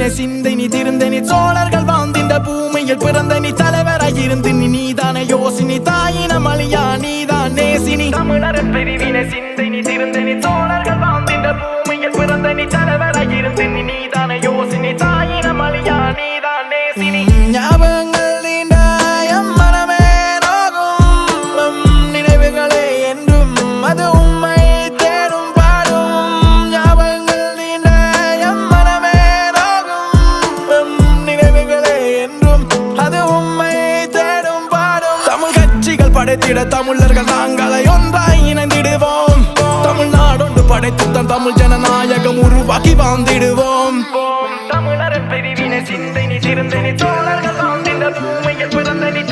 பிரிவினை சிந்தை நீ திருந்த நீ சோழர்கள் வாழ்ந்தின்ற பூமியில் பிறந்த நீ தலைவராய் இருந்து நீதான யோசினி தாயின மலியா நீதான் நேசினி தமிழரின் பிரிவினை சிந்தை நீ திருந்த நீ சோழர்கள் வாழ்ந்தின்ற பூமியில் பிறந்த நீ தலைவராய் இருந்து நீதான யோசினி தாயின மலியா நீதான் நேசினி ஞாபகங்கள் படைத்திட தமிழர்கள் நாங்களை ஒன்றாய் இணைந்திடுவோம் தமிழ்நாடொன்று படைத்து தமிழ் ஜனநாயகம் உருவாக்கி வாழ்ந்திடுவோம் தமிழரின் பிரிவினை சிந்தை நீ திருந்த நீ சோழர்கள் வாழ்ந்திட பூமியில் பிறந்த நீ